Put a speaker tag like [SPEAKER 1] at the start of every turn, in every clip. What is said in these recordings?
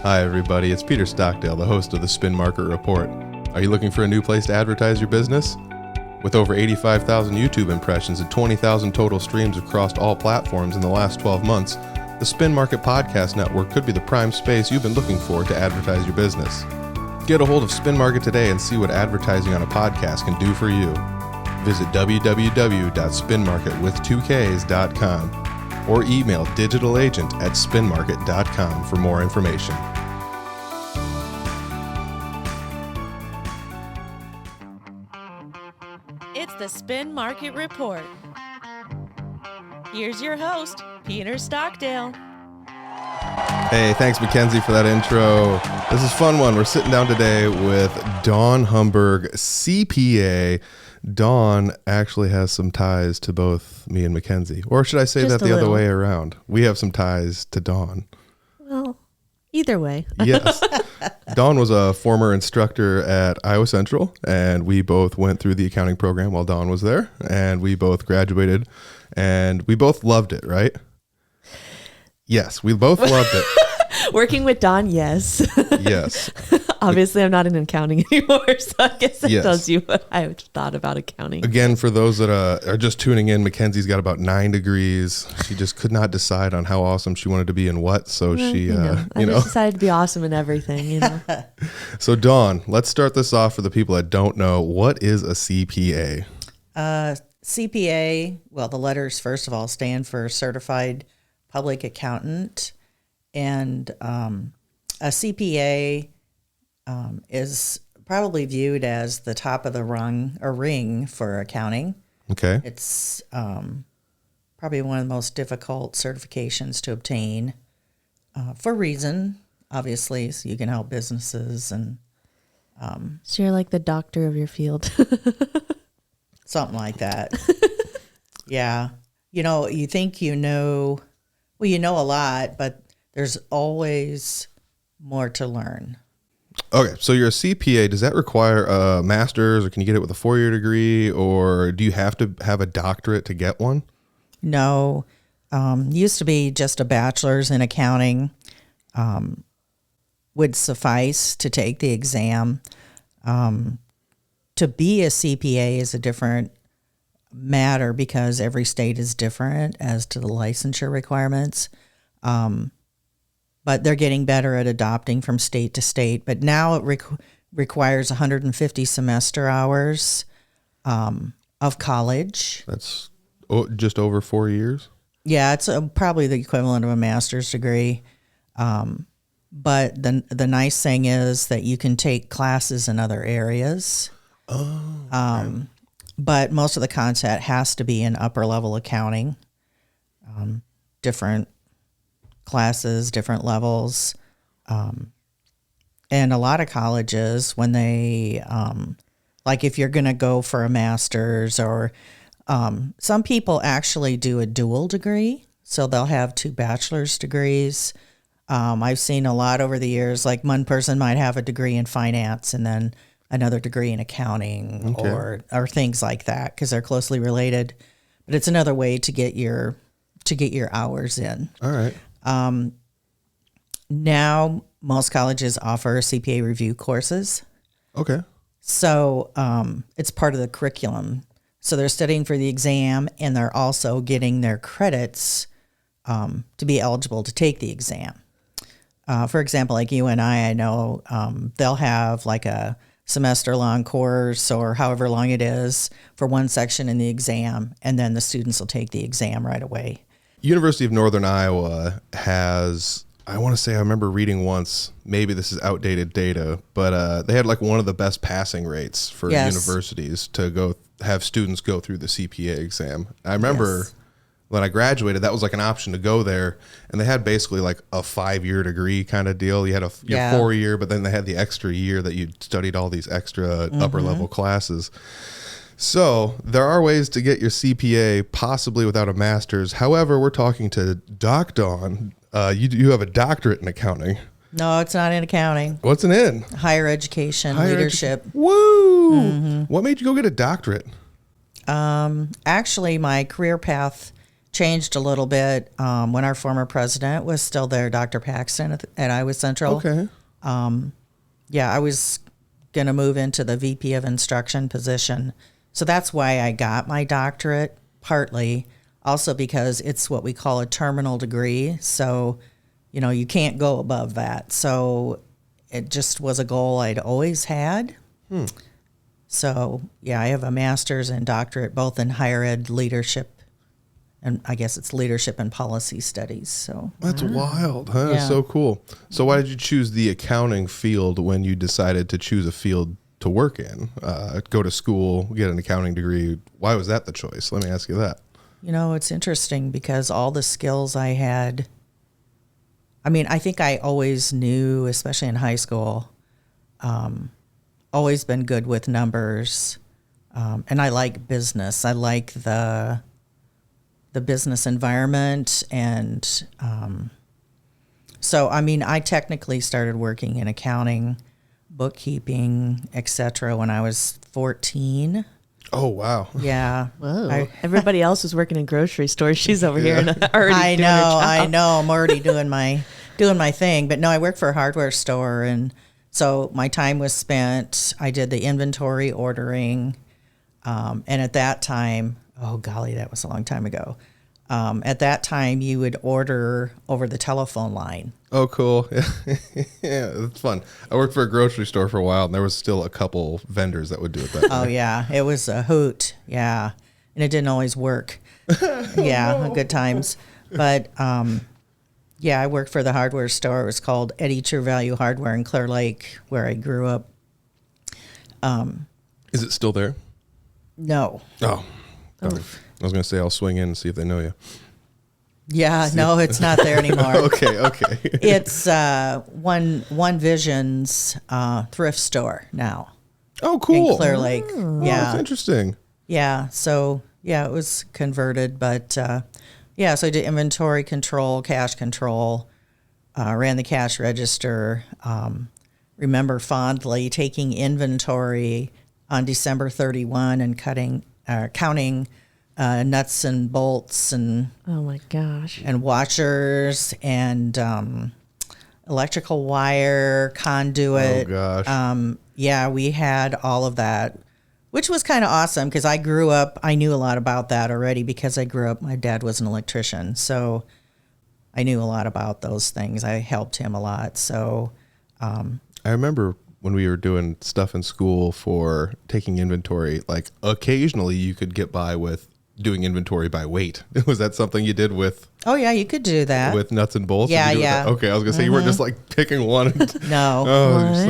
[SPEAKER 1] Hi everybody, it's Peter Stockdale, the host of the Spin Market Report. Are you looking for a new place to advertise your business? With over 85,000 YouTube impressions and 20,000 total streams across all platforms in the last 12 months, the Spin Market Podcast Network could be the prime space you've been looking for to advertise your business. Get a hold of Spin Market today and see what advertising on a podcast can do for you. Visit www.spinmarketwith2ks.com or email digitalagent@spinmarket.com for more information.
[SPEAKER 2] It's the Spin Market Report. Here's your host, Peter Stockdale.
[SPEAKER 1] Hey, thanks Mackenzie for that intro. This is a fun one. We're sitting down today with Dawn Humburg CPA. Dawn actually has some ties to both me and Mackenzie. Or should I say
[SPEAKER 2] Just
[SPEAKER 1] that the other way around? We have some ties to Dawn.
[SPEAKER 2] Well, either way.
[SPEAKER 1] Yes. Dawn was a former instructor at Iowa Central, and we both went through the accounting program while Dawn was there, and we both graduated, and we both loved it, right? Yes, we both loved it.
[SPEAKER 2] Working with Dawn, yes.
[SPEAKER 1] Yes.
[SPEAKER 2] Obviously, I'm not in accounting anymore, so I guess that
[SPEAKER 1] Yes.
[SPEAKER 2] tells you what I thought about accounting.
[SPEAKER 1] Again, for those that are just tuning in, Mackenzie's got about 9 degrees. She just could not decide on how awesome she wanted to be in what, so she,
[SPEAKER 2] I just decided to be awesome in everything, you know.
[SPEAKER 1] So Dawn, let's start this off for the people that don't know. What is a CPA?
[SPEAKER 3] CPA, well, the letters, first of all, stand for Certified Public Accountant. And a CPA is probably viewed as the top of the ring for accounting.
[SPEAKER 1] Okay.
[SPEAKER 3] It's probably one of the most difficult certifications to obtain for a reason, obviously, so you can help businesses and
[SPEAKER 2] So you're like the doctor of your field.
[SPEAKER 3] something like that. Yeah. You know, you think you know a lot, but there's always more to learn.
[SPEAKER 1] Okay, so you're a CPA. Does that require a master's, or can you get it with a 4-year degree, or do you have to have a doctorate to get one?
[SPEAKER 3] No, used to be just a bachelor's in accounting would suffice to take the exam. To be a CPA is a different matter because every state is different as to the licensure requirements. But they're getting better at adopting from state to state. But now it requires 150 semester hours of college.
[SPEAKER 1] That's just over 4 years?
[SPEAKER 3] Yeah, it's probably the equivalent of a master's degree. But the nice thing is that you can take classes in other areas.
[SPEAKER 1] Oh. Okay.
[SPEAKER 3] But most of the content has to be in upper level accounting, different classes, different levels. And a lot of colleges, when they, like if you're going to go for a master's or some people actually do a dual degree. So they'll have 2 bachelor's degrees. I've seen a lot over the years, like one person might have a degree in finance and then another degree in accounting. Okay. or things like that because they're closely related. But it's another way to get your hours in.
[SPEAKER 1] All right.
[SPEAKER 3] Now most colleges offer CPA review courses.
[SPEAKER 1] Okay.
[SPEAKER 3] So it's part of the curriculum. So they're studying for the exam and they're also getting their credits to be eligible to take the exam. For example, like you and I know they'll have like a semester-long course or however long it is for one section in the exam, and then the students will take the exam right away.
[SPEAKER 1] University of Northern Iowa has, I want to say, I remember reading once, maybe this is outdated data, but they had like one of the best passing rates for universities to go have students go through the CPA exam. I remember when I graduated, that was like an option to go there, and they had basically like a 5-year degree kind of deal. You had your 4-year, but then they had the extra year that you studied all these extra upper level classes. So there are ways to get your CPA possibly without a master's. However, we're talking to Doc Dawn. You have a doctorate in accounting.
[SPEAKER 3] No, it's not in accounting.
[SPEAKER 1] What's it in?
[SPEAKER 3] Higher education, leadership.
[SPEAKER 1] Woo! Mm-hmm. What made you go get a doctorate?
[SPEAKER 3] Actually, my career path changed a little bit when our former president was still there, Dr. Paxton at Iowa Central.
[SPEAKER 1] Okay.
[SPEAKER 3] I was going to move into the VP of Instruction position. So that's why I got my doctorate, partly. Also because it's what we call a terminal degree. So, you can't go above that. So it just was a goal I'd always had. So, I have a master's and doctorate both in higher ed leadership, and I guess it's leadership and policy studies. So
[SPEAKER 1] that's wild, huh?
[SPEAKER 3] Yeah.
[SPEAKER 1] So cool. So why did you choose the accounting field when you decided to choose a field to work in? Go to school, get an accounting degree. Why was that the choice? Let me ask you that.
[SPEAKER 3] It's interesting because all the skills I had, I think I always knew, especially in high school, always been good with numbers. And I like business. I like the business environment. And so, I technically started working in accounting, bookkeeping, etc. when I was 14.
[SPEAKER 1] Oh, wow.
[SPEAKER 3] Yeah.
[SPEAKER 2] Whoa. Everybody else was working in grocery stores. She's over here and already
[SPEAKER 3] I
[SPEAKER 2] doing her job.
[SPEAKER 3] I know. I'm already doing my thing. But no, I work for a hardware store, and so my time was spent. I did the inventory ordering, and at that time, oh golly, that was a long time ago. At that time, you would order over the telephone line.
[SPEAKER 1] Oh, cool. Yeah, it's fun. I worked for a grocery store for a while, and there was still a couple vendors that would do it that way.
[SPEAKER 3] Oh, yeah. It was a hoot. Yeah. And it didn't always work. Yeah, good times. But, I worked for the hardware store. It was called Eddie True Value Hardware in Clear Lake, where I grew up.
[SPEAKER 1] Is it still there?
[SPEAKER 3] No.
[SPEAKER 1] Oh. I was going to say I'll swing in and see if they know you.
[SPEAKER 3] Yeah, no, it's not there anymore.
[SPEAKER 1] Okay.
[SPEAKER 3] It's One Vision's thrift store now.
[SPEAKER 1] Oh, cool.
[SPEAKER 3] In Clear Lake.
[SPEAKER 1] Oh,
[SPEAKER 3] Yeah.
[SPEAKER 1] that's interesting.
[SPEAKER 3] Yeah, so, it was converted, but, so I did inventory control, cash control, ran the cash register, remember fondly taking inventory on December 31 and counting nuts and bolts and
[SPEAKER 2] Oh my gosh.
[SPEAKER 3] and washers and electrical wire, conduit.
[SPEAKER 1] Oh, gosh.
[SPEAKER 3] We had all of that, which was kind of awesome because I knew a lot about that already because I grew up, my dad was an electrician. So I knew a lot about those things. I helped him a lot. So
[SPEAKER 1] I remember when we were doing stuff in school for taking inventory, like occasionally you could get by with doing inventory by weight. Was that something you did with?
[SPEAKER 3] Oh yeah, you could do that
[SPEAKER 1] with nuts and bolts.
[SPEAKER 3] Yeah,
[SPEAKER 1] Did you do it
[SPEAKER 3] yeah.
[SPEAKER 1] with that? Okay, I was gonna say you weren't just like picking one.
[SPEAKER 3] No, no.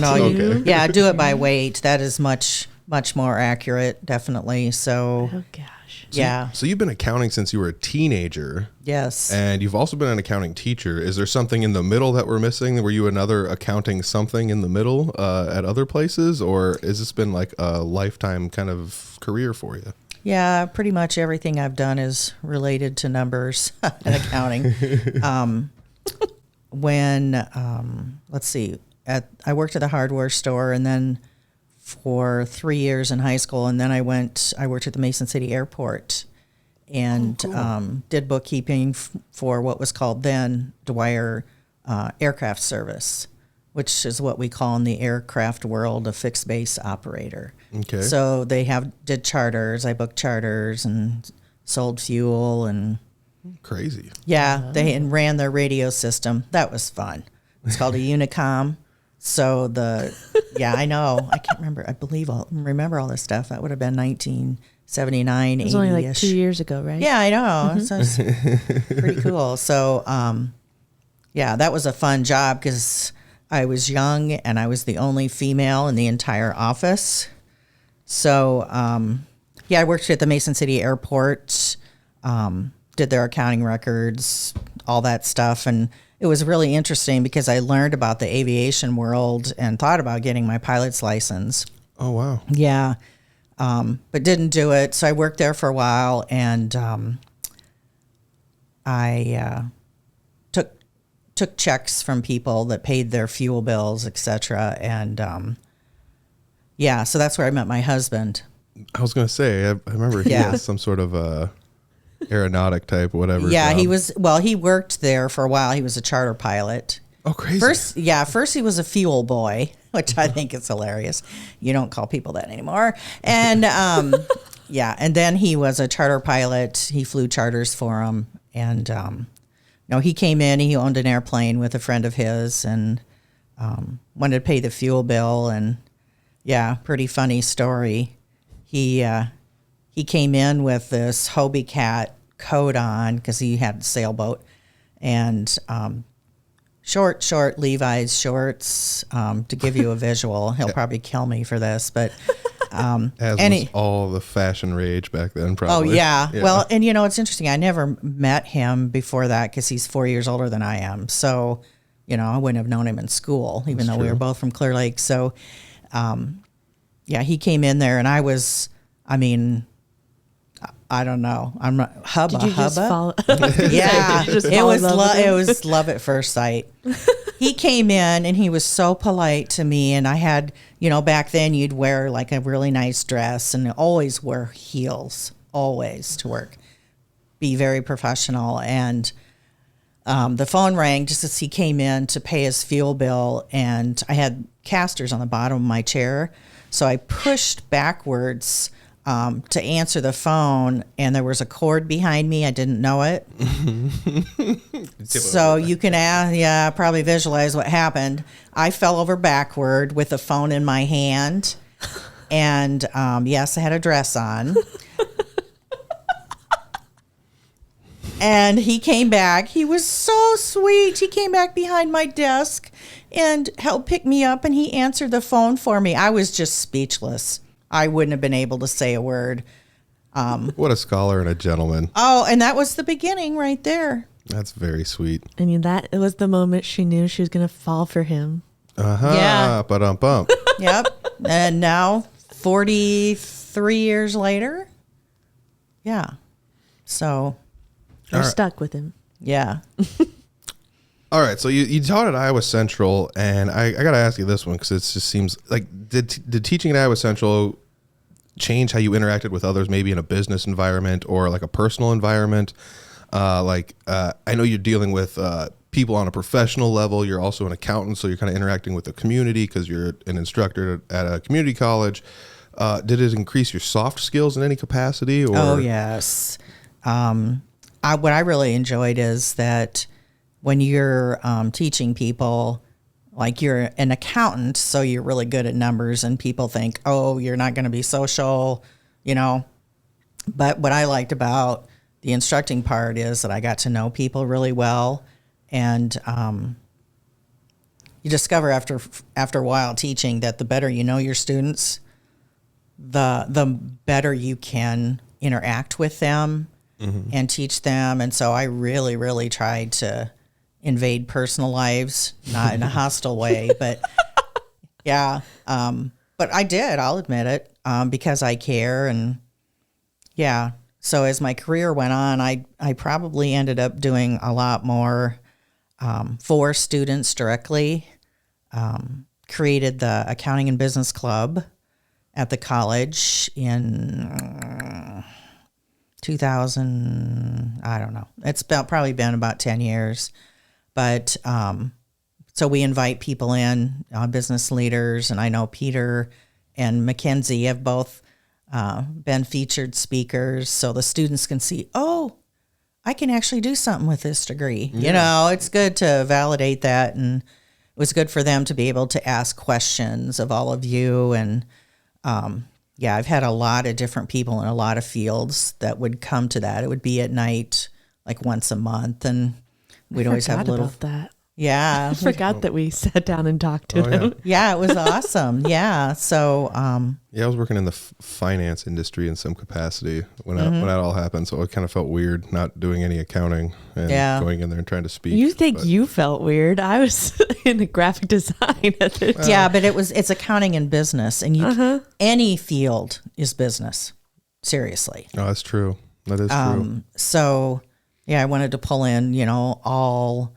[SPEAKER 1] Okay.
[SPEAKER 3] Yeah, do it by weight. That is much more accurate, definitely. So
[SPEAKER 2] Oh gosh.
[SPEAKER 3] yeah,
[SPEAKER 1] So you've been accounting since you were a teenager,
[SPEAKER 3] yes.
[SPEAKER 1] and you've also been an accounting teacher. Is there something in the middle that we're missing? Were you another accounting something in the middle at other places, or has this been like a lifetime kind of career for you?
[SPEAKER 3] Yeah, pretty much everything I've done is related to numbers and accounting. Let's see, I worked at the hardware store, and then for 3 years in high school, and then I worked at the Mason City Airport and did bookkeeping for what was called then Dwyer Aircraft Service, which is what we call in the aircraft world a fixed base operator.
[SPEAKER 1] Okay.
[SPEAKER 3] So they did charters. I booked charters and sold fuel and
[SPEAKER 1] Crazy.
[SPEAKER 3] yeah, they ran their radio system. That was fun. It's called a Unicom. So I know. I can't remember. I believe I'll remember all this stuff. That would have been 1979, 80-ish.
[SPEAKER 2] It was only like 2 years ago, right?
[SPEAKER 3] Yeah, I know. So it's pretty cool. So, that was a fun job because I was young and I was the only female in the entire office. So, I worked at the Mason City Airport, did their accounting records, all that stuff. And it was really interesting because I learned about the aviation world and thought about getting my pilot's license.
[SPEAKER 1] Oh, wow.
[SPEAKER 3] Yeah. But didn't do it. So I worked there for a while, and I took checks from people that paid their fuel bills, etc. And so that's where I met my husband.
[SPEAKER 1] I was going to say, I remember he
[SPEAKER 3] Yeah.
[SPEAKER 1] has some sort of aeronautic type, whatever.
[SPEAKER 3] Yeah,
[SPEAKER 1] job.
[SPEAKER 3] he was. Well, he worked there for a while. He was a charter pilot.
[SPEAKER 1] Oh, crazy.
[SPEAKER 3] First he was a fuel boy, which I think is hilarious. You don't call people that anymore. And yeah, and then he was a charter pilot. He flew charters for him. And no, he came in. He owned an airplane with a friend of his, and wanted to pay the fuel bill. And yeah, pretty funny story. He came in with this Hobie Cat coat on because he had a sailboat, and short Levi's shorts. To give you a visual, he'll probably kill me for this, but
[SPEAKER 1] as was all the fashion rage back then, probably.
[SPEAKER 3] Oh yeah. Well, and it's interesting. I never met him before that because he's 4 years older than I am. So, I wouldn't have known him in school, even though we were both from Clear Lake. So, yeah, he came in there, and I was, I don't know. I'm not hubba.
[SPEAKER 2] Did you just fall?
[SPEAKER 3] Yeah,
[SPEAKER 2] Did you just
[SPEAKER 3] it
[SPEAKER 2] fall
[SPEAKER 3] was
[SPEAKER 2] in love with him?
[SPEAKER 3] it was love at first sight. He came in and he was so polite to me, and I had, back then you'd wear like a really nice dress and always wear heels, always to work. Be very professional. And the phone rang just as he came in to pay his fuel bill, and I had casters on the bottom of my chair, so I pushed backwards to answer the phone, and there was a cord behind me. I didn't know it. So you can probably visualize what happened. I fell over backward with the phone in my hand, and yes, I had a dress on. And he came back. He was so sweet. He came back behind my desk and helped pick me up, and he answered the phone for me. I was just speechless. I wouldn't have been able to say a word.
[SPEAKER 1] What a scholar and a gentleman.
[SPEAKER 3] Oh, and that was the beginning right there.
[SPEAKER 1] That's very sweet.
[SPEAKER 2] That was the moment she knew she was going to fall for him.
[SPEAKER 1] Uh-huh.
[SPEAKER 3] Yeah.
[SPEAKER 1] Ba-dum-bum.
[SPEAKER 3] Yep. And now, 43 years later, yeah. So,
[SPEAKER 2] You're
[SPEAKER 1] right.
[SPEAKER 2] stuck with him.
[SPEAKER 3] yeah.
[SPEAKER 1] All right, so you taught at Iowa Central, and I got to ask you this one because it just seems like did teaching at Iowa Central change how you interacted with others, maybe in a business environment or like a personal environment? I know you're dealing with people on a professional level. You're also an accountant, so you're kind of interacting with the community because you're an instructor at a community college. Did it increase your soft skills in any capacity? Or?
[SPEAKER 3] Oh, yes. What I really enjoyed is that when you're teaching people, like you're an accountant, so you're really good at numbers, and people think, oh, you're not going to be social, But what I liked about the instructing part is that I got to know people really well, and you discover after a while teaching that the better you know your students, the better you can interact with them and teach them. And so I really, really tried to invade personal lives, not in a hostile way, but yeah. But I did, I'll admit it, because I care. And yeah. So as my career went on, I probably ended up doing a lot more for students directly. Created the Accounting and Business Club at the college in 2000, I don't know. It's probably been about 10 years. But so we invite people in, business leaders, and I know Peter and Mackenzie have both been featured speakers, so the students can see, oh, I can actually do something with this degree. Yeah. It's good to validate that, and it was good for them to be able to ask questions of all of you. And yeah, I've had a lot of different people in a lot of fields that would come to that. It would be at night, like once a month, and we'd always have a little.
[SPEAKER 2] About that.
[SPEAKER 3] Yeah,
[SPEAKER 2] I forgot that we sat down and talked to him.
[SPEAKER 3] Yeah, it was awesome. Yeah, so
[SPEAKER 1] yeah, I was working in the finance industry in some capacity when that all happened, so it kind of felt weird not doing any accounting and going in there and trying to speak.
[SPEAKER 2] You think you felt weird? I was in the graphic design at the time.
[SPEAKER 3] Yeah, but it's accounting and business, and any field is business. Seriously.
[SPEAKER 1] Oh, that's true. That is true.
[SPEAKER 3] So yeah, I wanted to pull in, all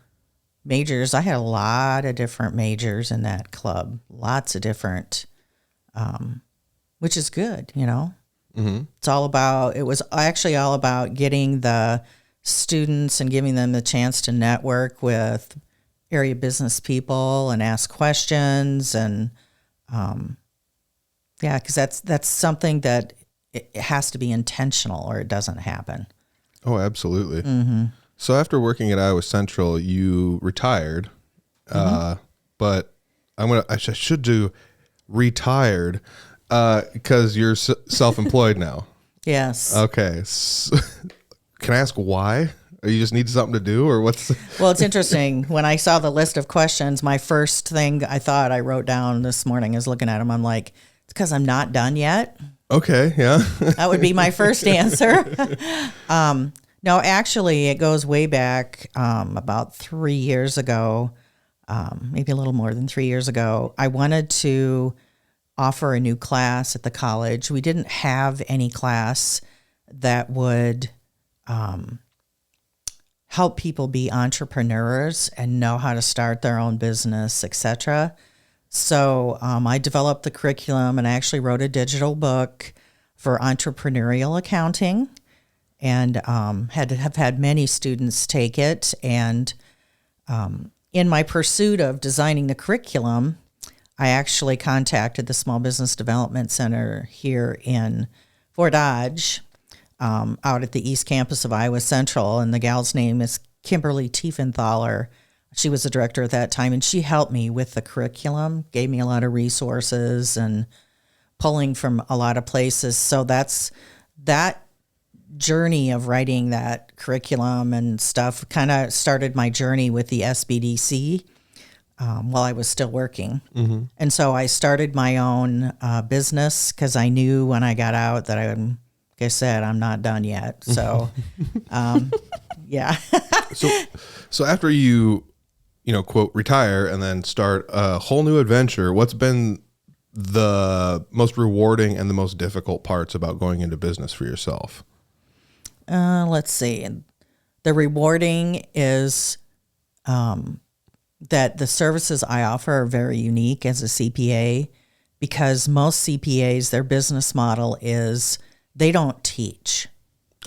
[SPEAKER 3] majors. I had a lot of different majors in that club, lots of different, which is good, It was actually all about getting the students and giving them the chance to network with area business people and ask questions. And because that's something that it has to be intentional or it doesn't happen.
[SPEAKER 1] Oh, absolutely. So after working at Iowa Central, you retired, but I should do retired because you're self-employed now.
[SPEAKER 3] Yes.
[SPEAKER 1] Okay. So, can I ask why? Or you just need something to do, or what's?
[SPEAKER 3] Well, it's interesting. When I saw the list of questions, my first thing I thought I wrote down this morning is looking at them. I'm like, it's because I'm not done yet.
[SPEAKER 1] Okay, yeah.
[SPEAKER 3] That would be my first answer. No, actually, it goes way back about 3 years ago, maybe a little more than 3 years ago. I wanted to offer a new class at the college. We didn't have any class that would help people be entrepreneurs and know how to start their own business, etc. So I developed the curriculum and I actually wrote a digital book for entrepreneurial accounting, and have had many students take it. And in my pursuit of designing the curriculum, I actually contacted the Small Business Development Center here in Fort Dodge, out at the East Campus of Iowa Central, and the gal's name is Kimberly Tiefenthaler. She was the director at that time, and she helped me with the curriculum, gave me a lot of resources and pulling from a lot of places. So that journey of writing that curriculum and stuff kind of started my journey with the SBDC while I was still working. And so I started my own business because I knew when I got out that like I said, I'm not done yet. So, yeah.
[SPEAKER 1] So after you quote, retire and then start a whole new adventure, what's been the most rewarding and the most difficult parts about going into business for yourself?
[SPEAKER 3] Let's see. The rewarding is that the services I offer are very unique as a CPA, because most CPAs, their business model is they don't teach.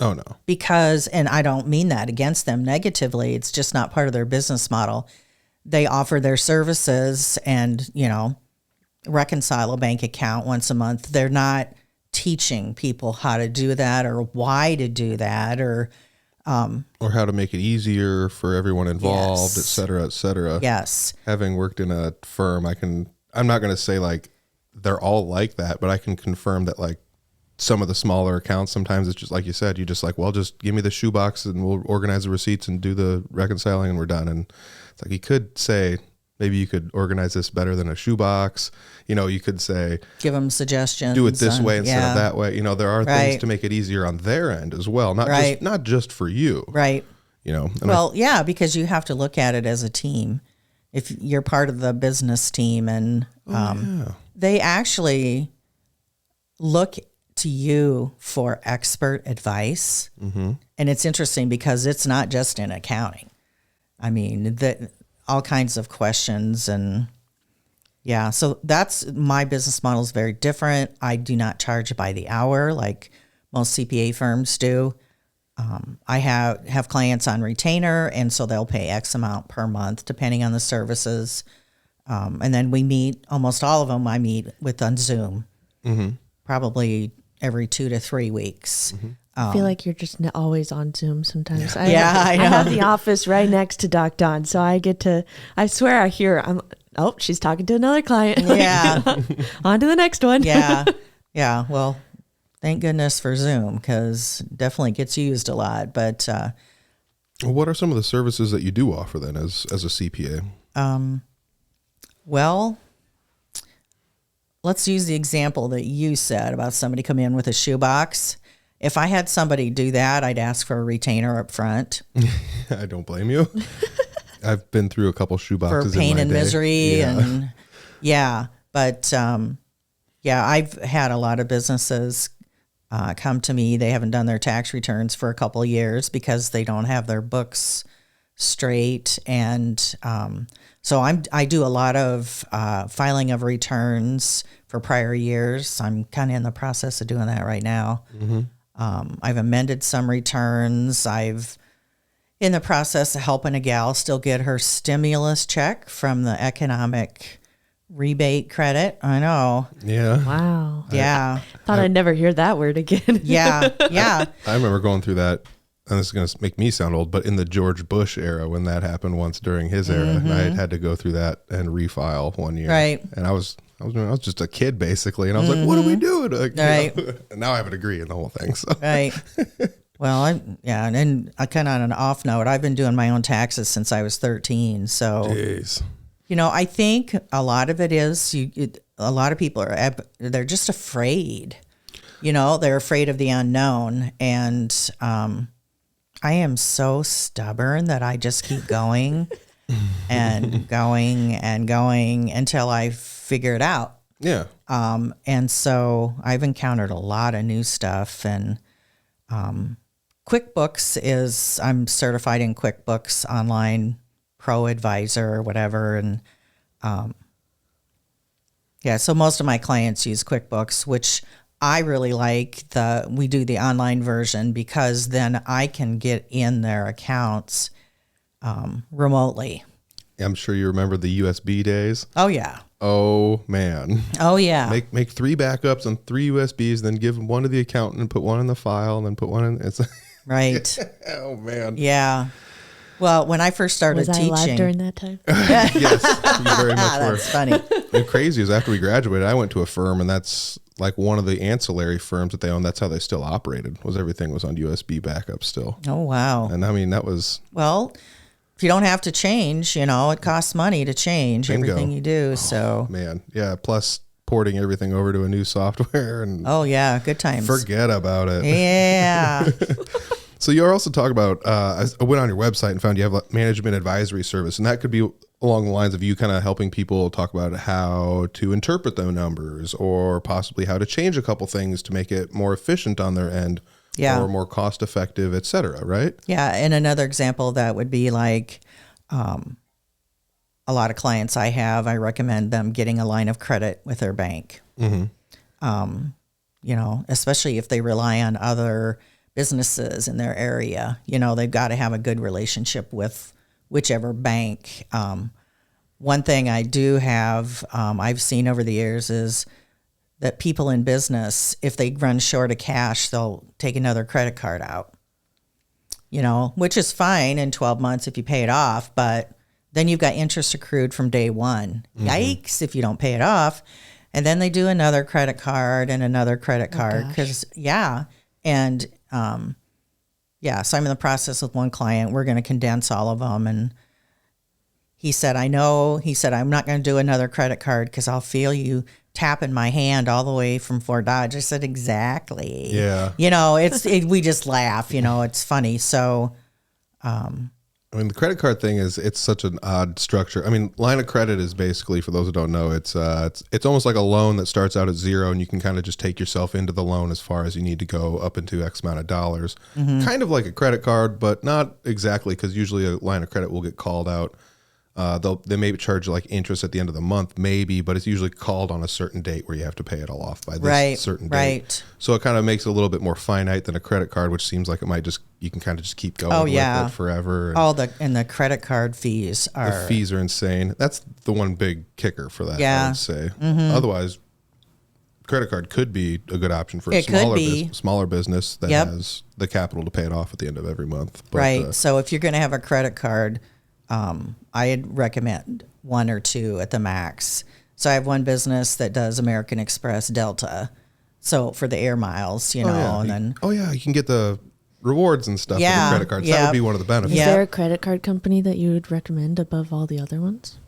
[SPEAKER 1] Oh, no.
[SPEAKER 3] Because, and I don't mean that against them negatively, it's just not part of their business model. They offer their services and, reconcile a bank account once a month. They're not teaching people how to do that or why to do that or
[SPEAKER 1] how to make it easier for everyone involved,
[SPEAKER 3] Yes.
[SPEAKER 1] et cetera, et cetera.
[SPEAKER 3] Yes.
[SPEAKER 1] Having worked in a firm, I'm not going to say like they're all like that, but I can confirm that like some of the smaller accounts, sometimes it's just like you said, you just like, well, just give me the shoebox and we'll organize the receipts and do the reconciling and we're done. And it's like, you could say, maybe you could organize this better than a shoebox. You could say,
[SPEAKER 3] give them suggestions.
[SPEAKER 1] Do it this way instead of that way. There are things to make it easier on their end as well. Not just for you.
[SPEAKER 3] Right. Because you have to look at it as a team. If you're part of the business team and they actually look to you for expert advice. And it's interesting because it's not just in accounting. I mean, all kinds of questions and so that's my business model is very different. I do not charge by the hour like most CPA firms do. I have clients on retainer, and so they'll pay X amount per month depending on the services. And then we meet, almost all of them I meet with on Zoom, probably every 2 to 3 weeks.
[SPEAKER 2] I feel like you're just always on Zoom sometimes.
[SPEAKER 3] I know.
[SPEAKER 2] I have the office right next to Doc Don, so I swear I hear, she's talking to another client.
[SPEAKER 3] Yeah.
[SPEAKER 2] On to the next one.
[SPEAKER 3] Yeah. Well, thank goodness for Zoom because definitely gets used a lot. But
[SPEAKER 1] what are some of the services that you do offer then as a CPA?
[SPEAKER 3] Well, let's use the example that you said about somebody come in with a shoebox. If I had somebody do that, I'd ask for a retainer up front.
[SPEAKER 1] I don't blame you. I've been through a couple shoeboxes
[SPEAKER 3] for pain
[SPEAKER 1] in my
[SPEAKER 3] and
[SPEAKER 1] day.
[SPEAKER 3] Misery. But I've had a lot of businesses come to me. They haven't done their tax returns for a couple of years because they don't have their books straight. And so I do a lot of filing of returns, for prior years. I'm kind of in the process of doing that right now. I've amended some returns. I've in the process of helping a gal still get her stimulus check from the economic rebate credit. I know.
[SPEAKER 1] Yeah.
[SPEAKER 2] Wow.
[SPEAKER 3] Yeah.
[SPEAKER 2] Thought I'd never hear that word again.
[SPEAKER 3] Yeah.
[SPEAKER 1] I remember going through that, and this is going to make me sound old, but in the George Bush era, when that happened once during his era, and I had to go through that and refile one year.
[SPEAKER 3] Right.
[SPEAKER 1] And I was just a kid basically, and I was like, "What are we doing?" Like,
[SPEAKER 3] Right.
[SPEAKER 1] And now I have a degree in the whole thing. So.
[SPEAKER 3] Right. Well, and I kind of on an off note, I've been doing my own taxes since I was 13. So,
[SPEAKER 1] Jeez.
[SPEAKER 3] I think a lot of it is a lot of people they're just afraid. They're afraid of the unknown, and I am so stubborn that I just keep going and going and going until I figure it out.
[SPEAKER 1] Yeah.
[SPEAKER 3] And so I've encountered a lot of new stuff, and QuickBooks I'm certified in QuickBooks Online Pro Advisor or whatever. And so most of my clients use QuickBooks, which I really like. We do the online version because then I can get in their accounts remotely.
[SPEAKER 1] I'm sure you remember the USB days.
[SPEAKER 3] Oh, yeah.
[SPEAKER 1] Oh, man.
[SPEAKER 3] Oh, yeah.
[SPEAKER 1] Make 3 backups on 3 USBs, then give one to the accountant and put one in the file, and then put one in. It's
[SPEAKER 3] right.
[SPEAKER 1] Oh, man.
[SPEAKER 3] Yeah. Well, when I first started
[SPEAKER 2] Was
[SPEAKER 3] teaching.
[SPEAKER 2] I alive during that time?
[SPEAKER 1] Yes, you very much were.
[SPEAKER 3] That's funny.
[SPEAKER 1] And crazy is after we graduated, I went to a firm, and that's like one of the ancillary firms that they own. That's how they still operated. Everything was on USB backup still.
[SPEAKER 3] Oh, wow.
[SPEAKER 1] And I mean, that was.
[SPEAKER 3] Well, if you don't have to change, it costs money to change
[SPEAKER 1] Bingo.
[SPEAKER 3] everything you do. So,
[SPEAKER 1] Man, yeah. Plus porting everything over to a new software, and
[SPEAKER 3] oh yeah, good times.
[SPEAKER 1] forget about it.
[SPEAKER 3] Yeah.
[SPEAKER 1] So you're also talking about, I went on your website and found you have a management advisory service, and that could be along the lines of you kind of helping people talk about how to interpret their numbers, or possibly how to change a couple things to make it more efficient on their end, or more cost effective, et cetera, right?
[SPEAKER 3] Yeah. And another example that would be like, a lot of clients I recommend them getting a line of credit with their bank. Especially if they rely on other businesses in their area. They've got to have a good relationship with whichever bank. One thing I do have, I've seen over the years is that people in business, if they run short of cash, they'll take another credit card out, which is fine in 12 months if you pay it off, but then you've got interest accrued from day one. Yikes, if you don't pay it off. And then they do another credit card and another credit card. So I'm in the process with one client. We're going to condense all of them. And he said, I'm not going to do another credit card because I'll feel you tapping my hand all the way from Fort Dodge. I said, exactly.
[SPEAKER 1] Yeah.
[SPEAKER 3] We just laugh, it's funny. So,
[SPEAKER 1] I mean, the credit card thing it's such an odd structure. I mean, line of credit is basically, for those who don't know, it's almost like a loan that starts out at zero, and you can kind of just take yourself into the loan as far as you need to go up into X amount of dollars. Kind of like a credit card, but not exactly, because usually a line of credit will get called out. They may charge you like interest at the end of the month, maybe, but it's usually called on a certain date where you have to pay it all off by this certain date. Right. So it kind of makes it a little bit more finite than a credit card, which seems like it might you can kind of just keep going with it forever.
[SPEAKER 3] And the credit card fees
[SPEAKER 1] are insane. That's the one big kicker for that, I would say. Otherwise, credit card could be a good option for a smaller business that has the capital to pay it off at the end of every month. But,
[SPEAKER 3] so if you're going to have a credit card, I'd recommend 1 or 2 at the max. So I have one business that does American Express Delta. So for the air miles, you can
[SPEAKER 1] get the rewards and stuff with the credit cards. That would be one of the benefits.
[SPEAKER 2] Is there a credit card company that you would recommend above all the other ones?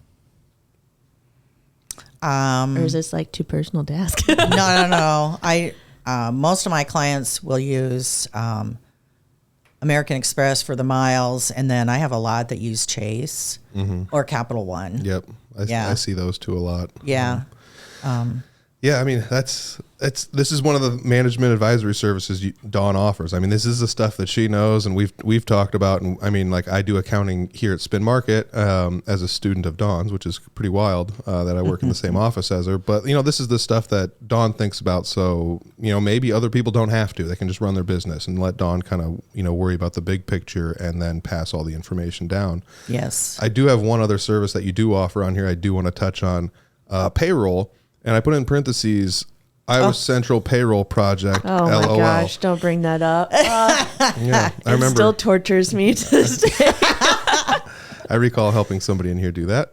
[SPEAKER 2] Or is this like too personal to ask?
[SPEAKER 3] No. Most of my clients will use American Express for the miles, and then I have a lot that use Chase or Capital One.
[SPEAKER 1] Yep, I see those two a lot.
[SPEAKER 3] Yeah.
[SPEAKER 1] Yeah, I mean this is one of the management advisory services Dawn offers. I mean, this is the stuff that she knows, and we've talked about. And I mean, like I do accounting here at Spin Market as a student of Dawn's, which is pretty wild that I work in the same office as her. But this is the stuff that Dawn thinks about. So maybe other people don't have to; they can just run their business and let Dawn kind of worry about the big picture and then pass all the information down.
[SPEAKER 3] Yes,
[SPEAKER 1] I do have one other service that you do offer on here. I do want to touch on payroll. And I put in parentheses, Iowa Central Payroll Project.
[SPEAKER 2] Oh my
[SPEAKER 1] LOL.
[SPEAKER 2] gosh, don't bring that up.
[SPEAKER 1] Yeah, I remember.
[SPEAKER 2] It still tortures me to this day.
[SPEAKER 1] I recall helping somebody in here do that.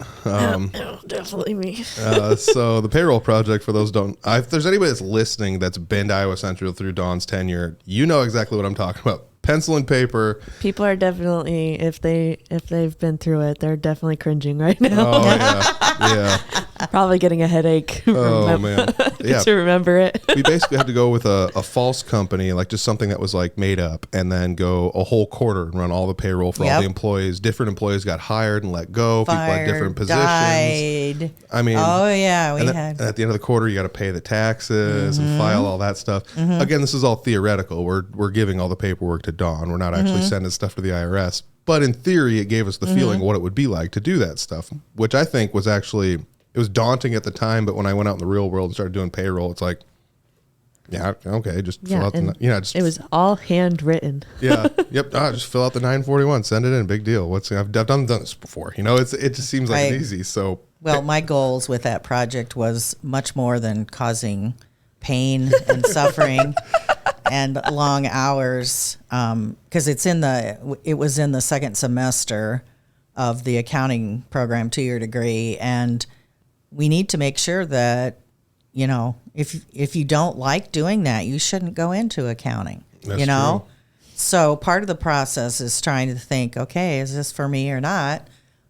[SPEAKER 2] Definitely me.
[SPEAKER 1] So the Payroll Project, for those if there's anybody that's listening that's been to Iowa Central through Dawn's tenure, you know exactly what I'm talking about. Pencil and paper.
[SPEAKER 2] People are definitely, if they've been through it, they're definitely cringing right now.
[SPEAKER 1] Oh yeah.
[SPEAKER 2] Probably getting a headache.
[SPEAKER 1] Man, yeah.
[SPEAKER 2] To remember it.
[SPEAKER 1] We basically had to go with a false company, like just something that was like made up, and then go a whole quarter and run all the payroll for all the employees. Different employees got hired and let go. People had different positions.
[SPEAKER 3] Died.
[SPEAKER 1] I mean,
[SPEAKER 3] and
[SPEAKER 1] at the end of the quarter, you got to pay the taxes and file all that stuff. Again, this is all theoretical. We're giving all the paperwork to Dawn. We're not actually sending stuff to the IRS. But in theory, it gave us the feeling what it would be like to do that stuff, which I think was actually, it was daunting at the time. But when I went out in the real world and started doing payroll, it's like, yeah, okay, just fill out
[SPEAKER 2] it was all handwritten.
[SPEAKER 1] Yeah, yep. Just fill out the 941, send it in. Big deal. I've done this before. It just seems like it's easy. So
[SPEAKER 3] well, my goals with that project was much more than causing pain and suffering. And long hours, because it was in the second semester of the accounting program 2-year degree, and we need to make sure that if you don't like doing that, you shouldn't go into accounting.
[SPEAKER 1] That's true.
[SPEAKER 3] So part of the process is trying to think, okay, is this for me or not?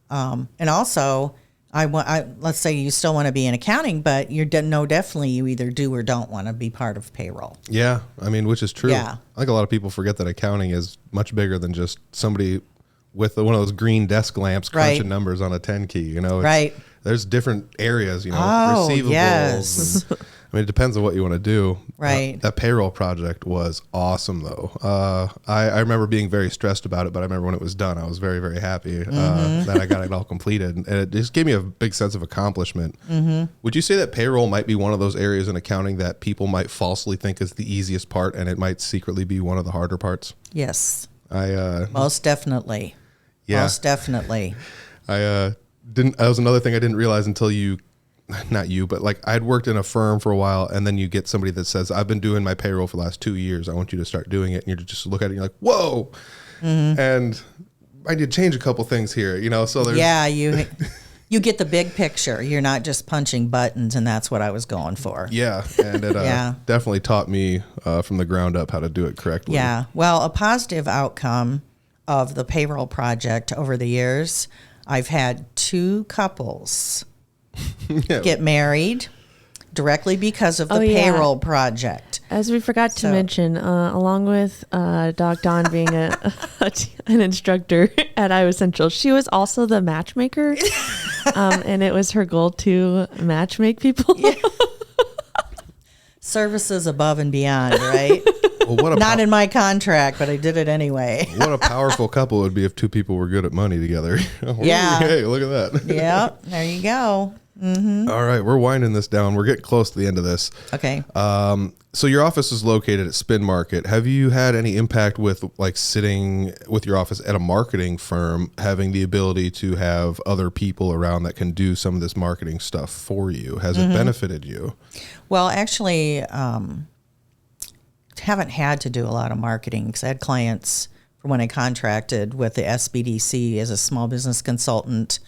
[SPEAKER 3] And also, let's say you still want to be in accounting, but definitely you either do or don't want to be part of payroll.
[SPEAKER 1] Yeah, I mean, which is true.
[SPEAKER 3] Yeah.
[SPEAKER 1] I think a lot of people forget that accounting is much bigger than just somebody with one of those green desk lamps crunching numbers on a 10 key. There's different areas. Receivables.
[SPEAKER 3] Yes.
[SPEAKER 1] And, it depends on what you want to do.
[SPEAKER 3] Right.
[SPEAKER 1] That payroll project was awesome, though. I remember being very stressed about it, but I remember when it was done, I was very, very happy that I got it all completed. And it just gave me a big sense of accomplishment. Would you say that payroll might be one of those areas in accounting that people might falsely think is the easiest part, and it might secretly be one of the harder parts?
[SPEAKER 3] Yes.
[SPEAKER 1] Most
[SPEAKER 3] definitely. Yeah. Most definitely.
[SPEAKER 1] That was another thing I didn't realize until not you, but like I'd worked in a firm for a while, and then you get somebody that says, I've been doing my payroll for the last 2 years. I want you to start doing it. And you just look at it and you're like, whoa. And I need to change a couple things here, so there's.
[SPEAKER 3] You get the big picture. You're not just punching buttons, and that's what I was going for.
[SPEAKER 1] Yeah. And it definitely taught me from the ground up how to do it correctly.
[SPEAKER 3] Yeah. Well, a positive outcome of the payroll project over the years, I've had 2 couples get married directly because of the payroll project.
[SPEAKER 2] As we forgot to mention, along with Doc Dawn being an instructor at Iowa Central, she was also the matchmaker, and it was her goal to matchmake people.
[SPEAKER 3] Services above and beyond, right?
[SPEAKER 1] Well,
[SPEAKER 3] not in my contract, but I did it anyway.
[SPEAKER 1] What a powerful couple it would be if 2 people were good at money together.
[SPEAKER 3] Yeah.
[SPEAKER 1] Hey, look at that.
[SPEAKER 3] Yep. There you go.
[SPEAKER 1] All right, we're winding this down. We're getting close to the end of this.
[SPEAKER 3] Okay.
[SPEAKER 1] So your office is located at Spin Market. Have you had any impact with like sitting with your office at a marketing firm, having the ability to have other people around that can do some of this marketing stuff for you? Has it benefited you?
[SPEAKER 3] Well, actually, haven't had to do a lot of marketing because I had clients from when I contracted with the SBDC as a small business consultant.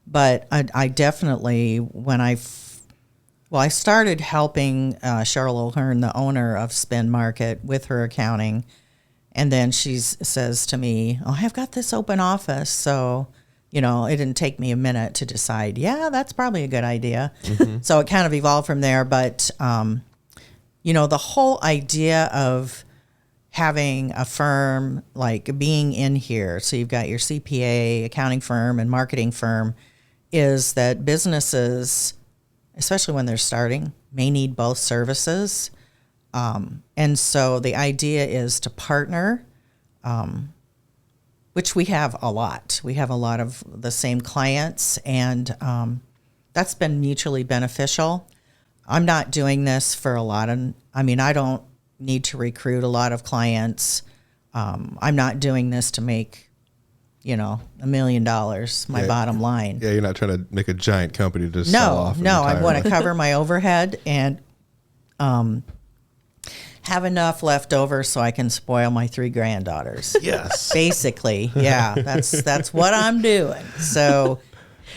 [SPEAKER 3] But I definitely, I started helping Cheryl O'Hearn, the owner of Spin Market, with her accounting. And then she says to me, I've got this open office. So, it didn't take me a minute to decide, that's probably a good idea. So it kind of evolved from there. But, the whole idea of having a firm, like being in here, so you've got your CPA, accounting firm, and marketing firm, is that businesses, especially when they're starting, may need both services. And so the idea is to partner, which we have a lot. We have a lot of the same clients, and that's been mutually beneficial. I'm not doing this for I don't need to recruit a lot of clients. I'm not doing this to make, $1 million, bottom line.
[SPEAKER 1] Yeah, you're not trying to make a giant company to sell off.
[SPEAKER 3] No, I want to cover my overhead and have enough left over so I can spoil my 3 granddaughters.
[SPEAKER 1] Yes.
[SPEAKER 3] Basically, yeah, that's what I'm doing. So,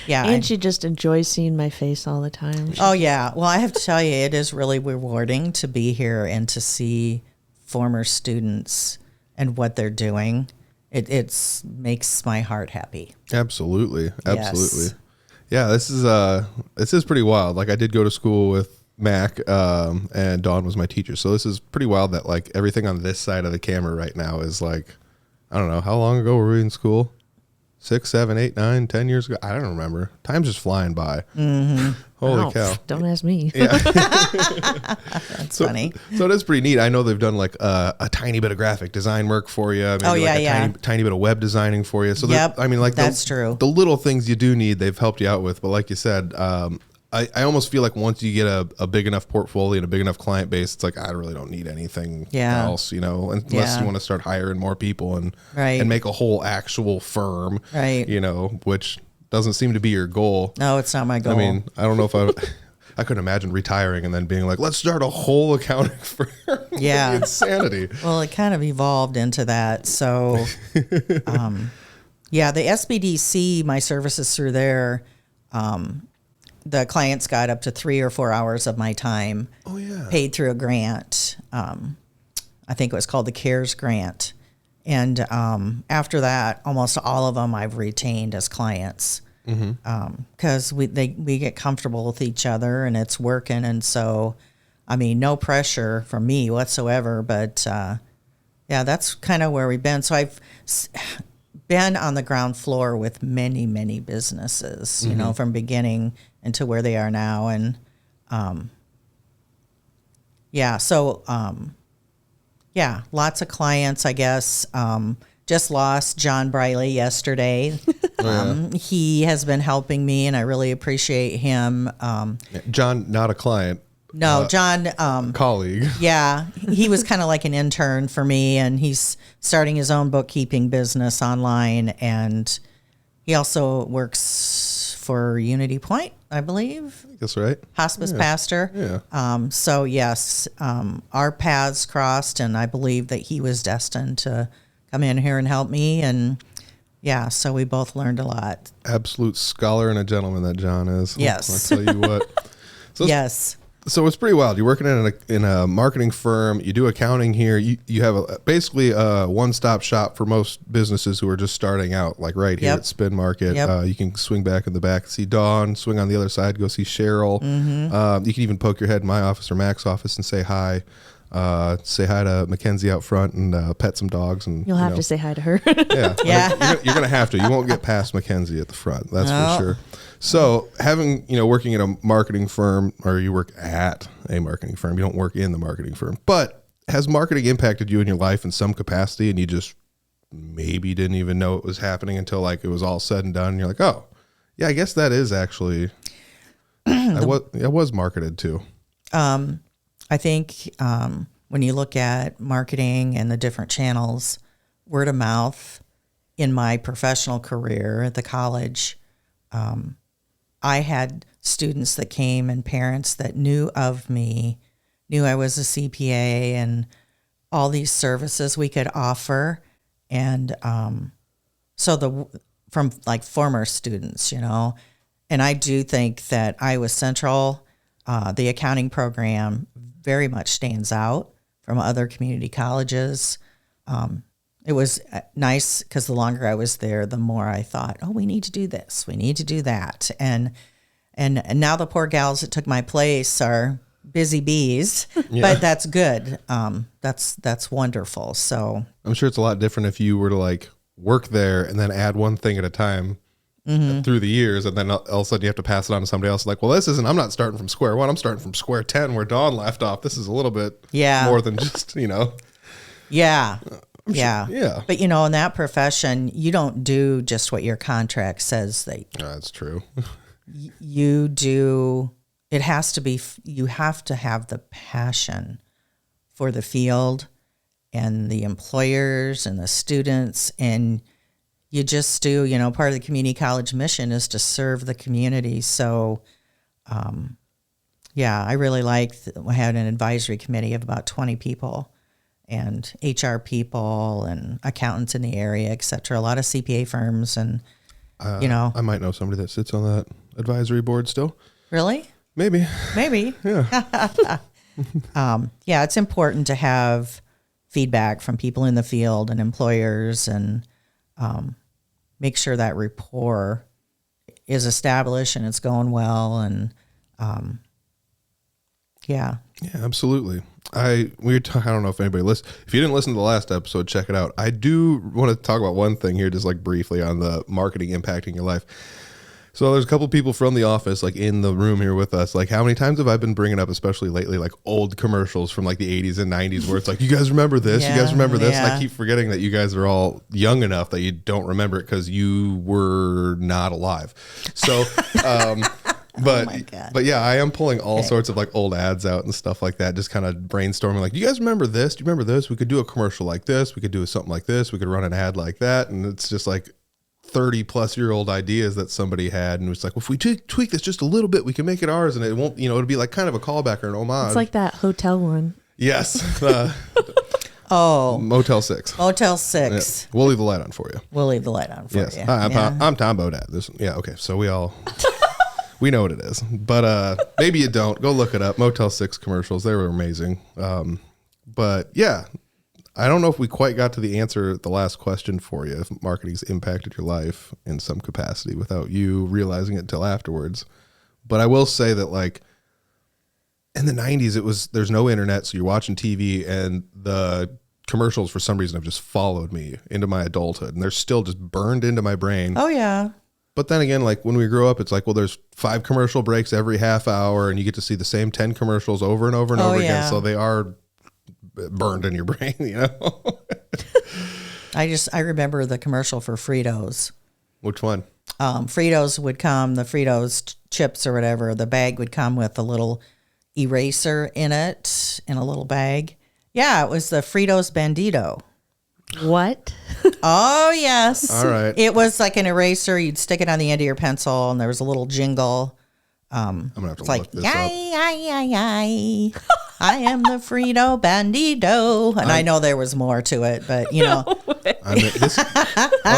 [SPEAKER 3] yeah.
[SPEAKER 2] And she just enjoys seeing my face all the time.
[SPEAKER 3] Oh, yeah. Well, I have to tell you, it is really rewarding to be here and to see former students and what they're doing. It makes my heart happy.
[SPEAKER 1] Absolutely.
[SPEAKER 3] Yes.
[SPEAKER 1] Yeah, this is pretty wild. Like, I did go to school with Mac, and Dawn was my teacher. So this is pretty wild that like everything on this side of the camera right now is like, I don't know, how long ago were we in school? 6, 7, 8, 9, 10 years ago? I don't remember. Time's just flying by.
[SPEAKER 3] Mm-hmm.
[SPEAKER 1] Holy cow.
[SPEAKER 2] Don't ask me.
[SPEAKER 1] Yeah.
[SPEAKER 3] That's funny.
[SPEAKER 1] So it is pretty neat. I know they've done like a tiny bit of graphic design work for you. Maybe tiny bit of web designing for you. So
[SPEAKER 3] that's true.
[SPEAKER 1] The little things you do need, they've helped you out with. But like you said, I almost feel like once you get a big enough portfolio and a big enough client base, it's like, I really don't need anything else, unless you want to start hiring more people and make a whole actual firm, which doesn't seem to be your goal.
[SPEAKER 3] No, it's not my goal.
[SPEAKER 1] I mean, I don't know if I couldn't imagine retaring and then being like, let's start a whole accounting firm.
[SPEAKER 3] Yeah.
[SPEAKER 1] Insanity.
[SPEAKER 3] Well, it kind of evolved into that. So, the SBDC, my services through there, the clients got up to 3 or 4 hours of my time paid through a grant. I think it was called the CARES grant. And after that, almost all of them I've retained as clients because we get comfortable with each other and it's working. And so, I mean, no pressure from me whatsoever. But, that's kind of where we've been. So I've been on the ground floor with many, many businesses, from beginning into where they are now. And, lots of clients, I guess. Just lost John Briley yesterday. He has been helping me, and I really appreciate him.
[SPEAKER 1] John, not a client.
[SPEAKER 3] No, John.
[SPEAKER 1] Colleague.
[SPEAKER 3] Yeah, he was kind of like an intern for me, and he's starting his own bookkeeping business online, and he also works for Unity Point, I believe.
[SPEAKER 1] That's right.
[SPEAKER 3] Hospice pastor.
[SPEAKER 1] Yeah.
[SPEAKER 3] So yes, our paths crossed, and I believe that he was destined to come in here and help me, and so we both learned a lot.
[SPEAKER 1] Absolute scholar and a gentleman that John is.
[SPEAKER 3] Yes.
[SPEAKER 1] I'll tell you what. So
[SPEAKER 3] yes.
[SPEAKER 1] So it's pretty wild. You're working in a marketing firm. You do accounting here. You have basically a one-stop shop for most businesses who are just starting out, like right here at Spin Market.
[SPEAKER 3] Yep.
[SPEAKER 1] You can swing back in the back, see Dawn, swing on the other side, go see Cheryl. You can even poke your head in my office or Mac's office and say hi. Say hi to Mackenzie out front and pet some dogs. And
[SPEAKER 2] You'll have to say hi to her.
[SPEAKER 1] Yeah. You're going to have to. You won't get past Mackenzie at the front. That's for sure. So having, working at a marketing firm, or you work at a marketing firm, you don't work in the marketing firm, but has marketing impacted you in your life in some capacity and you just maybe didn't even know it was happening until like it was all said and done. And you're like, oh, yeah, I guess that is actually, I was marketed to.
[SPEAKER 3] I think when you look at marketing and the different channels, word of mouth in my professional career at the college, I had students that came and parents that knew of me, knew I was a CPA and all these services we could offer. And from like former students, and I do think that Iowa Central, the accounting program very much stands out from other community colleges. It was nice because the longer I was there, the more I thought, oh, we need to do this. We need to do that. And now the poor gals that took my place are busy bees, but that's good. That's wonderful. So
[SPEAKER 1] I'm sure it's a lot different if you were to like work there and then add one thing at a time through the years, and then all of a sudden you have to pass it on to somebody else. Like, well, I'm not starting from square one. I'm starting from square 10 where Dawn left off. This is a little bit more than just,
[SPEAKER 3] Yeah.
[SPEAKER 1] Yeah. Yeah.
[SPEAKER 3] But, in that profession, you don't do just what your contract says
[SPEAKER 1] That's true.
[SPEAKER 3] You do. It has to be, you have to have the passion for the field and the employers and the students, and you just do, part of the community college mission is to serve the community. So, I really I had an advisory committee of about 20 people and HR people and accountants in the area, et cetera, a lot of CPA firms. And,
[SPEAKER 1] I might know somebody that sits on that advisory board still.
[SPEAKER 3] Really?
[SPEAKER 1] Maybe.
[SPEAKER 3] Yeah. It's important to have feedback from people in the field and employers, and make sure that rapport is established and it's going well. And yeah, absolutely.
[SPEAKER 1] I don't know if anybody listened. If you didn't listen to the last episode, check it out. I do want to talk about one thing here, just like briefly on the marketing impacting your life. So there's a couple people from the office, like in the room here with us. Like, how many times have I been bringing up, especially lately, like old commercials from like the 80s and 90s where it's like, you guys remember this? You guys remember this? And I keep forgetting that you guys are all young enough that you don't remember it because you were not alive. So, but yeah, I am pulling all sorts of like old ads out and stuff like that, just kind of brainstorming like, do you guys remember this? Do you remember this? We could do a commercial like this. We could do something like this. We could run an ad like that. And it's just like 30-plus-year-old ideas that somebody had, and it's like, well, if we tweak this just a little bit, we can make it ours, and it won't, it'll be like kind of a callback or an homage.
[SPEAKER 2] It's like that hotel one.
[SPEAKER 1] Yes.
[SPEAKER 3] Motel
[SPEAKER 1] 6.
[SPEAKER 3] Motel 6.
[SPEAKER 1] Yeah. We'll leave the light on for you.
[SPEAKER 3] Yes.
[SPEAKER 1] You. Hi, I'm Tom Bodette. Okay, so we all we know what it is, but maybe you don't. Go look it up. Motel 6 commercials, they were amazing. But yeah, I don't know if we quite got to the answer, the last question for you, if marketing's impacted your life in some capacity without you realizing it until afterwards. But I will say that, like, in the 90s, there's no internet, so you're watching TV, and the commercials, for some reason, have just followed me into my adulthood, and they're still just burned into my brain.
[SPEAKER 3] Oh, yeah.
[SPEAKER 1] But then again, like, when we grow up, it's like, well, there's 5 commercial breaks every half hour, and you get to see the same 10 commercials over and over and over again, so they are burned in your brain,
[SPEAKER 3] I remember the commercial for Fritos.
[SPEAKER 1] Which one?
[SPEAKER 3] Fritos would come, the Fritos chips or whatever, the bag would come with a little eraser in it, in a little bag. Yeah, it was the Fritos Bandito.
[SPEAKER 2] What?
[SPEAKER 3] Oh, yes.
[SPEAKER 1] All right.
[SPEAKER 3] It was like an eraser. You'd stick it on the end of your pencil, and there was a little jingle.
[SPEAKER 1] I'm going to have to look this
[SPEAKER 3] up. I am the Frito Bandito. And I know there was more to it, but,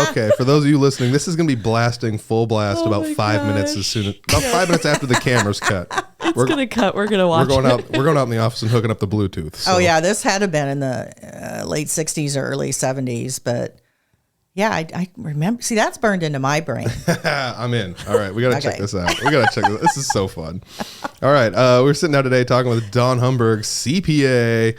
[SPEAKER 1] okay, for those of you listening, this is going to be blasting full blast about 5 minutes about 5 minutes after the camera's cut.
[SPEAKER 2] We're going to cut. We're going to watch
[SPEAKER 1] We're going out in the office and hooking up the Bluetooth. So.
[SPEAKER 3] Oh, yeah. This had to have been in the late 60s or early 70s, but... Yeah, I remember. See, that's burned into my brain.
[SPEAKER 1] I'm in. All right, we got to check this out. We got to check this. This is so fun. All right, we're sitting down today talking with Dawn Humburg, CPA.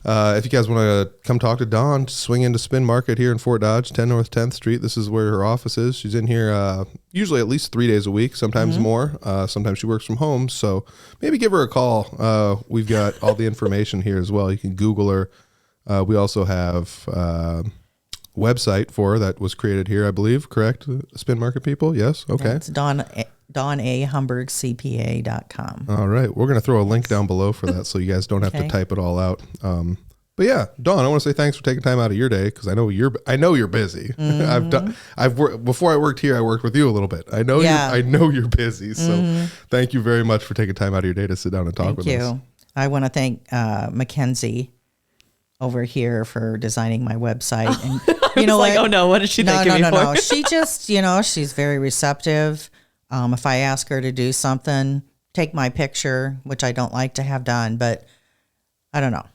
[SPEAKER 1] If you guys want to come talk to Dawn, swing into Spin Market here in Fort Dodge, 10 North 10th Street. This is where her office is. She's in here usually at least 3 days a week, sometimes more. Sometimes she works from home, so maybe give her a call. We've got all the information here as well. You can Google her. We also have... website for her that was created here, I believe, correct? Spin Market people? Yes? Okay.
[SPEAKER 3] It's Dawn A. Humburg CPA.com.
[SPEAKER 1] All right. We're going to throw a link down below for that so you guys don't have to type it all out. But yeah, Dawn, I want to say thanks for taking time out of your day because I know you're busy. I've worked before I worked here. I worked with you a little bit. I know you're busy. So thank you very much for taking time out of your day to sit down and talk with us. Thank you.
[SPEAKER 3] I want to thank Mackenzie over here for designing my website. And you know what?
[SPEAKER 2] Oh no, what did she think of me for?
[SPEAKER 3] No. She just, she's very receptive. If I ask her to do something, take my picture, which I don't like to have done, but I don't know.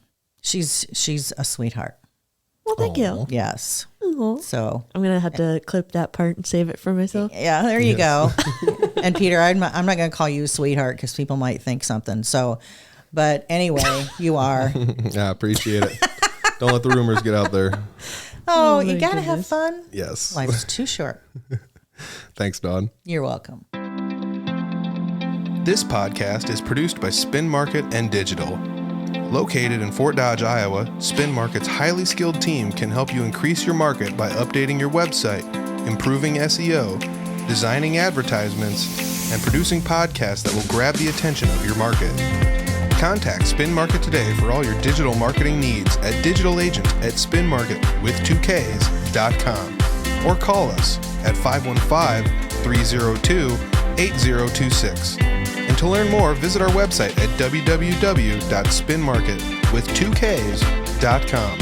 [SPEAKER 3] She's a sweetheart.
[SPEAKER 2] Well, thank you.
[SPEAKER 3] Yes.
[SPEAKER 2] Aww.
[SPEAKER 3] So
[SPEAKER 2] I'm gonna have to clip that part and save it for myself.
[SPEAKER 3] Yeah, there you go. And Peter, I'm not going to call you sweetheart because people might think something. So, but anyway, you are.
[SPEAKER 1] Yeah, I appreciate it. Don't let the rumors get out there.
[SPEAKER 3] Oh, you got to have fun.
[SPEAKER 1] Yes.
[SPEAKER 3] Life's too short.
[SPEAKER 1] Thanks, Dawn.
[SPEAKER 3] You're welcome.
[SPEAKER 1] This podcast is produced by Spin Market and Digital. Located in Fort Dodge, Iowa, Spin Market's highly skilled team can help you increase your market by updating your website, improving SEO, designing advertisements, and producing podcasts that will grab the attention of your market. Contact Spin Market today for all your digital marketing needs at digitalagent@spinmarket.com or call us at 515-302-8026. And to learn more, visit our website at www.spinmarket.com.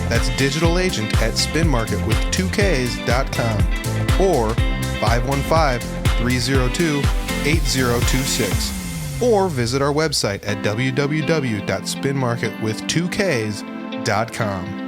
[SPEAKER 1] That's digitalagent@spinmarket.com or 515-302-8026. Or visit our website at www.spinmarket.com.